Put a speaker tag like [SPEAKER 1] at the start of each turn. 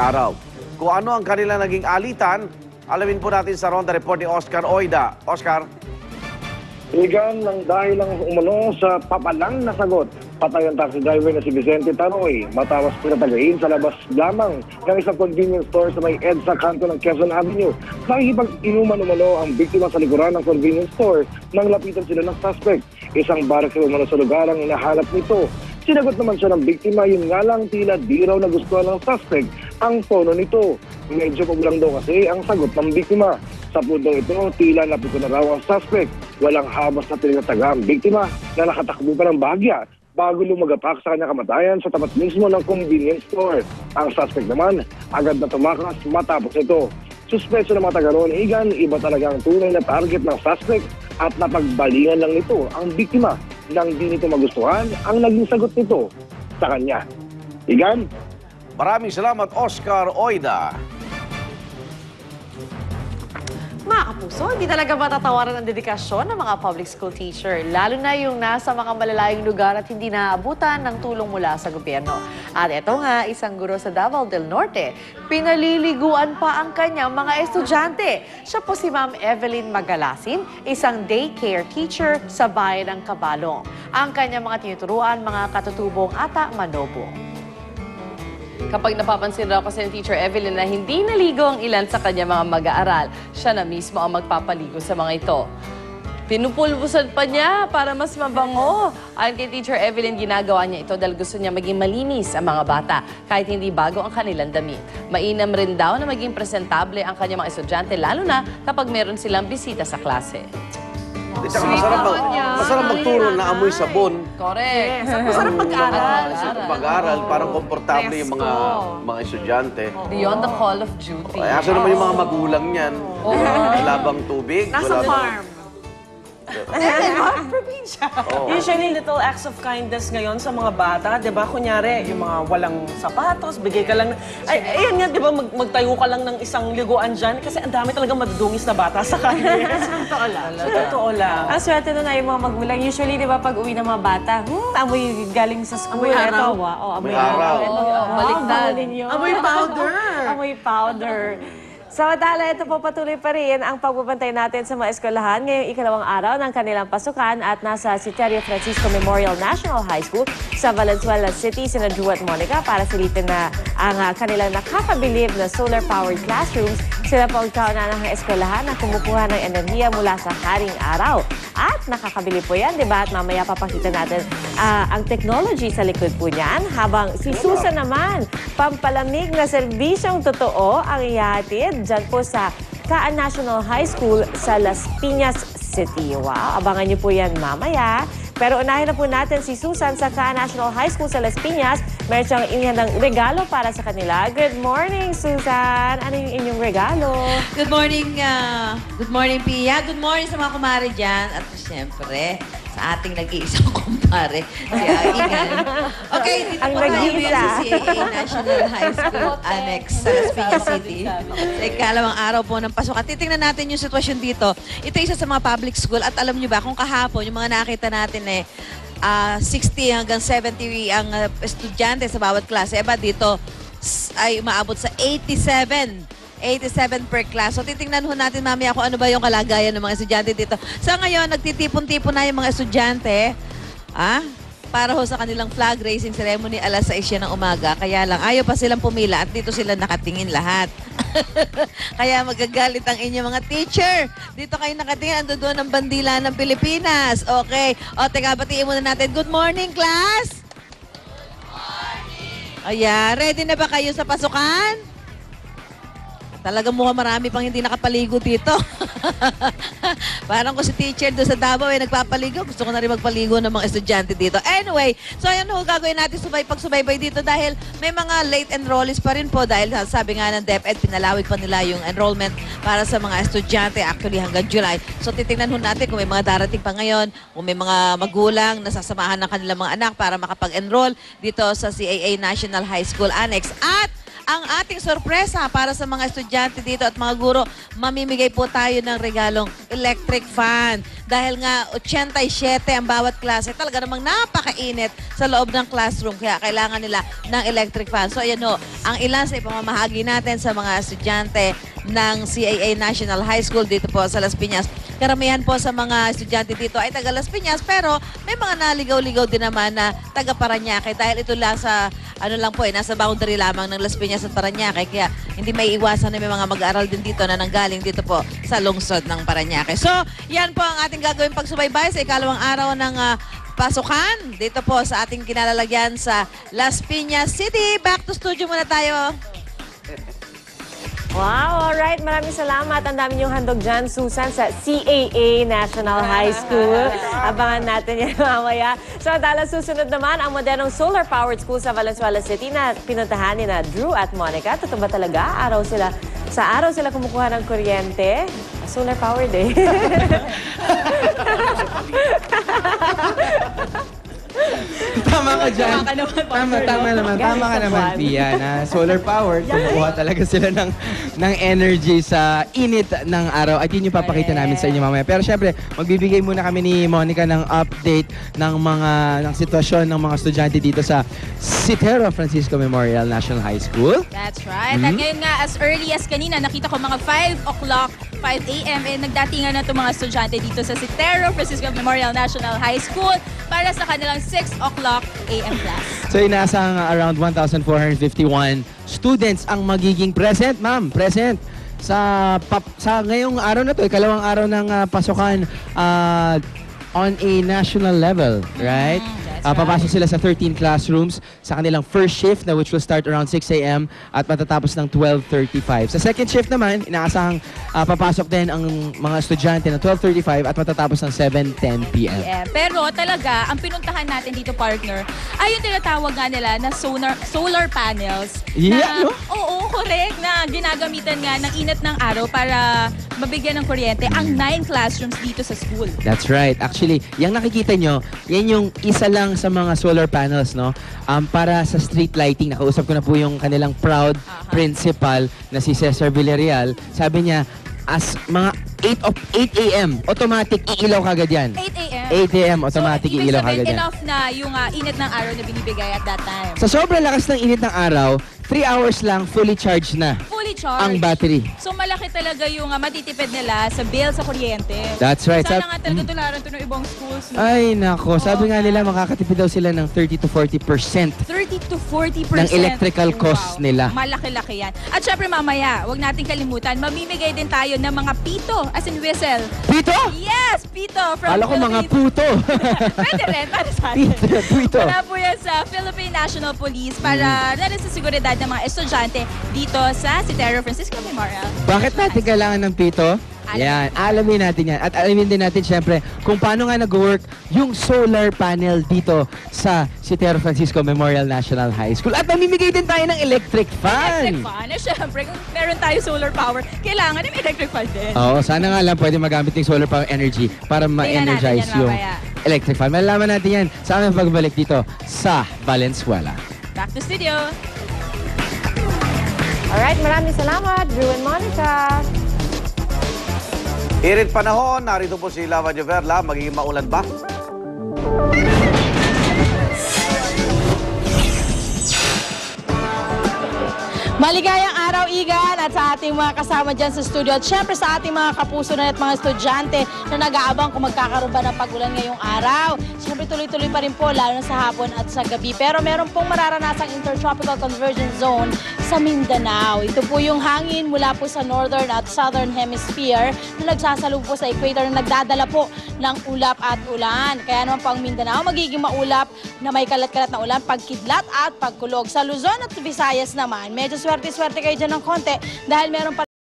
[SPEAKER 1] araw. Kung ano ang kanila naging alitan, alamin po natin sa Ronda Report ni Oscar Oida. Oscar?
[SPEAKER 2] Ligan ng dahil lang umano sa papalang na sagot. Patay ang taxi driver na si Vicente Taroy matapos pinatagayin sa labas lamang ng isang convenience store sa may EDSA kanto ng Quezon Avenue. Nakikipag-inuman umano ang biktima sa likuran ng convenience store nang lapitan sila ng suspect. Isang barak umano sa lugar ang nahanap nito. Sinagot naman siya ng biktima, yun nga lang tila di raw nagustuhan ng suspect ang tono nito. Medyo pagulang daw kasi ang sagot ng biktima. Sa puntong ito, tila napito na raw ang suspect. Walang habas na tinataga ang biktima na nakatakbo pa ng bahagya bago lumagapak sa kanyang kamatayan sa tapat mismo ng convenience store. Ang suspect naman, agad na tumakas matapos ito. Suspeso ng mga taga-roon, Igan, iba talaga ang tunay na target ng suspect at napagbalingan lang nito ang biktima nang di nito magustuhan ang naging sagot nito sa kanya. Igan?
[SPEAKER 1] Maraming salamat, Oscar Oida.
[SPEAKER 3] Mga kapuso, hindi talaga matatawaran ang dedikasyon ng mga public school teacher, lalo na yung nasa mga malalayong lugar at hindi naaabutan ng tulong mula sa gobyerno. At ito nga, isang guro sa Davao del Norte, pinaliliguan pa ang kanyang mga estudyante. Siya po si Ma'am Evelyn Magalasin, isang daycare teacher sa bayan ng Cabalong. Ang kanyang mga tinuturuan, mga katutubong ata manobo.
[SPEAKER 4] Kapag napapansin raw kasi ng Teacher Evelyn na hindi naligo ang ilan sa kanya mga mag-aaral, siya na mismo ang magpapaligo sa mga ito. Pinupulbusan pa niya para mas mabango. Ayon kay Teacher Evelyn, ginagawa niya ito dahil gusto niya maging malinis ang mga bata kahit hindi bago ang kanilang damit. Mainam rin daw na maging presentable ang kanyang mga estudyante, lalo na kapag meron silang bisita sa klase.
[SPEAKER 1] Masarap magturo na amoy sabon.
[SPEAKER 4] Correct.
[SPEAKER 3] Masarap mag-aral.
[SPEAKER 1] Pag-aaral, parang komportable yung mga estudyante.
[SPEAKER 4] Beyond the call of duty.
[SPEAKER 1] Ay, aso naman yung mga magulang niyan. Wala bang tubig?
[SPEAKER 3] Nasa
[SPEAKER 1] Wala bang-
[SPEAKER 3] farm. Probinsya.
[SPEAKER 5] Usually, little acts of kindness ngayon sa mga bata, di ba? Kunyari, yung mga walang sapatos, bigay ka lang. Ay, ayan nga, di ba? Magtayo ka lang ng isang liguan dyan kasi ang dami talagang madudungis na bata sa kanya.
[SPEAKER 3] Totoo lang.
[SPEAKER 5] Sa totoo lang.
[SPEAKER 6] Ang swerte nun ay yung mga magulang. Usually, di ba, pag uwi ng mga bata, amoy galing sa school.
[SPEAKER 3] Amoy araw.
[SPEAKER 1] Amoy araw.
[SPEAKER 4] Baliktad.
[SPEAKER 3] Amoy powder.
[SPEAKER 6] Amoy powder. Samantala, ito po patuloy pa rin ang pagbabantay natin sa mga eskwelahan ngayong ikalawang araw ng kanilang pasukan at nasa Citerio Francisco Memorial National High School sa Valenzuela City, sina Drew at Monica para silipin na ang kanilang nakakabilib na solar-powered classrooms. Sila po ang kauna ng eskwelahan na kumukuha ng enerhiya mula sa haring araw. At nakakabili po yan, di ba? At mamaya papakita natin ang technology sa likod po niyan. Habang si Susan naman, pampalamig na serbisyong totoo ang ihatid dyan po sa Kaan National High School sa Las Piñas City. Wow, abangan niyo po yan mamaya. Pero unahin na po natin si Susan sa Kaan National High School sa Las Piñas. Meron siyang inihandang regalo para sa kanila. Good morning, Susan! Ano yung inyong regalo?
[SPEAKER 7] Good morning, Pia. Good morning sa mga kumare dyan. At siyempre, sa ating nag-iisang kumpare, si Aigan. Okay, dito
[SPEAKER 6] Ang
[SPEAKER 7] po tayo
[SPEAKER 6] nag-iisa.
[SPEAKER 7] ngayon sa CAA National High School Annex sa Las Piñas City. Sa ikalawang araw po ng pasukan. Titingnan natin yung sitwasyon dito. Ito isa sa mga public school at alam nyo ba kung kahapon, yung mga nakita natin 60 hanggang 70 ang estudyante sa bawat klase. Eba dito ay umaabot sa 87 per class. So titingnan ho natin mamaya kung ano ba yung kalagayan ng mga estudyante dito. Sa ngayon, nagtitipon-tipon na yung mga estudyante para ho sa kanilang flag raising ceremony alas 6 yan ng umaga. Kaya lang, ayaw pa silang pumila at dito sila nakatingin lahat. Kaya magagalit ang inyong mga teacher. Dito kayo nakatingin, ando doon ang bandila ng Pilipinas. Okay. O, teka, batiin muna natin. Good morning, class! Good morning! Ayan, ready na ba kayo sa pasukan? Talagang mukhang marami pang hindi nakapaligo dito. Parang ko si teacher doon sa Davao nagpapaligo. Gusto ko na rin magpaligo ng mga estudyante dito. Anyway, so ayan ho, gagawin natin pagsubaybay dito dahil may mga late enrollees pa rin po dahil sabi nga ng DepEd, pinalawig pa nila yung enrollment para sa mga estudyante actually hanggang July. So titingnan ho natin kung may mga darating pa ngayon, kung may mga magulang na sasamahan ng kanilang mga anak para makapag-enroll dito sa CAA National High School Annex. At ang ating sorpresa para sa mga estudyante estudyante dito at mga guro, mamimigay po tayo ng regalong electric fan. Dahil nga 87 ang bawat klase, talaga namang napakainit sa loob ng classroom. Kaya kailangan nila ng electric fan. So ayan ho, ang ilan sa ipamamahagi natin sa mga estudyante ng CAA National High School dito po sa Las Piñas. Karamihan po sa mga estudyante dito ay taga Las Piñas, pero may mga naligaw-ligaw din naman na taga Parañaque dahil ito lang sa nasa boundary lamang ng Las Piñas at Parañaque, kaya hindi may iwasan na may mga mag-aaral din dito na nanggaling dito po sa lungsod ng Parañaque. So, yan po ang ating gagawin pagsubaybay sa ikalawang araw ng pasukan dito po sa ating kinalalagyan sa Las Piñas City. Back to studio muna tayo.
[SPEAKER 6] Wow, alright. Maraming salamat. Ang dami niyong handog dyan, Susan, sa CAA National High School. Abangan natin yan mamaya. So, dahil susunod naman, ang modernong solar-powered school sa Valenzuela City na pinuntahan ni na Drew at Monica. Totoo ba talaga? Sa araw sila kumukuha ng kuryente. Solar-powered eh.
[SPEAKER 8] Tama ka dyan. Tama naman, Pia, na solar powered. Kumukuha talaga sila ng energy sa init ng araw. At yun yung papakita namin sa inyo mamaya. Pero syempre, magbibigay muna kami ni Monica ng update ng sitwasyon ng mga estudyante dito sa Citero Francisco Memorial National High School.
[SPEAKER 9] That's right. At ngayon nga, as early as kanina, nakita ko mga 5 o'clock, 5 a.m. nagdatingan na itong mga estudyante dito sa Citero Francisco Memorial National High School para sa kanilang 6 o'clock a.m. class.
[SPEAKER 8] So inasang around 1,451 students ang magiging present, ma'am. Present sa ngayong araw na to, ikalawang araw ng pasukan on a national level, right? Papasok sila sa 13 classrooms sa kanilang first shift na which will start around 6 a.m. at matatapos ng 12:35. Sa second shift naman, inaasahang papasok din ang mga estudyante ng 12:35 at matatapos ng 7:10 p.m.
[SPEAKER 9] Yeah, pero talaga, ang pinuntahan natin dito, partner, ay yung tinatawag nga nila na solar panels.
[SPEAKER 8] Yeah,
[SPEAKER 9] na,
[SPEAKER 8] no?
[SPEAKER 9] Oo, correct, na ginagamitan nga ng init ng araw para mabigyan ng kuryente ang 9 classrooms dito sa school.
[SPEAKER 8] That's right. Actually, yung nakikita nyo, yan yung isa lang sa mga solar panels, no? Para sa street lighting. Nakausap ko na po yung kanilang proud principal na si Cesar Villarreal. Sabi niya, as mga 8 a.m. automatic iilaw kagad yan.
[SPEAKER 9] 8 a.m.
[SPEAKER 8] 8 a.m. automatic
[SPEAKER 9] so,
[SPEAKER 8] iilaw kagad yan.
[SPEAKER 9] enough na yung init ng araw na binibigay at that time.
[SPEAKER 8] Sa sobrang lakas ng init ng araw, 3 hours lang fully charged na
[SPEAKER 9] Fully charged.
[SPEAKER 8] ang battery.
[SPEAKER 9] So malaki talaga yung matitipid nila sa bill sa kuryente.
[SPEAKER 8] That's right.
[SPEAKER 9] Sana nga talaga tularan to ng ibang schools. No?
[SPEAKER 8] Ay, nako. Sabi nga nila, makakatipid daw sila ng 30 to 40%
[SPEAKER 9] 30 to 40%
[SPEAKER 8] ng electrical cost nila.
[SPEAKER 9] Malaki-laki yan. At syempre mamaya, huwag natin kalimutan, mamimigay din tayo ng mga pito, as in whistle.
[SPEAKER 8] Pito?
[SPEAKER 9] Yes, pito from
[SPEAKER 8] Kala ko mga
[SPEAKER 9] Philippine-
[SPEAKER 8] puto.
[SPEAKER 9] Pwede rin, para sa atin.
[SPEAKER 8] Pito.
[SPEAKER 9] Wala po yan sa Philippine National Police para na rin sa seguridad ng mga estudyante dito sa Citero Francisco Memorial.
[SPEAKER 8] Bakit natin kailangan ng pito? Yan, alamin natin yan. At alamin din natin syempre kung paano nga nag-work yung solar panel dito sa Citero Francisco Memorial National High School. At mamimigay din tayo ng electric fan.
[SPEAKER 9] Electric fan. Eh, syempre, kung meron tayo solar power, kailangan ng electric fan din.
[SPEAKER 8] Oo, sana nga lang pwede magamit ng solar power energy para ma-energize
[SPEAKER 9] natin yan
[SPEAKER 8] yung
[SPEAKER 9] mamaya.
[SPEAKER 8] electric fan. Malalaman natin yan sa aming pagbalik dito sa Valenzuela.
[SPEAKER 9] Back to studio.
[SPEAKER 6] Alright, maraming salamat, Drew and Monica.
[SPEAKER 1] Irit panahon, narito po si Lava Joverla. Magiging maulan ba?
[SPEAKER 10] Maligayang araw, Igan, at sa ating mga kasama dyan sa studio. At syempre sa ating mga kapuso na at mga estudyante na nag-aabang kung magkakaroon ba ng pag-ulan ngayong araw. Syempre tuloy-tuloy pa rin po, lalo na sa hapon at sa gabi. Pero meron pong mararanasang intertropical convergence zone sa Mindanao. Ito po yung hangin mula po sa northern at southern hemisphere na nagsasalubong po sa equator na nagdadala po ng ulap at ulan. Kaya naman po ang Mindanao magiging maulap na may kalat-kalat na ulan, pagkidlat at pagkulog. Sa Luzon at Visayas naman, medyo swerte-swerte kayo dyan ng konti dahil meron pa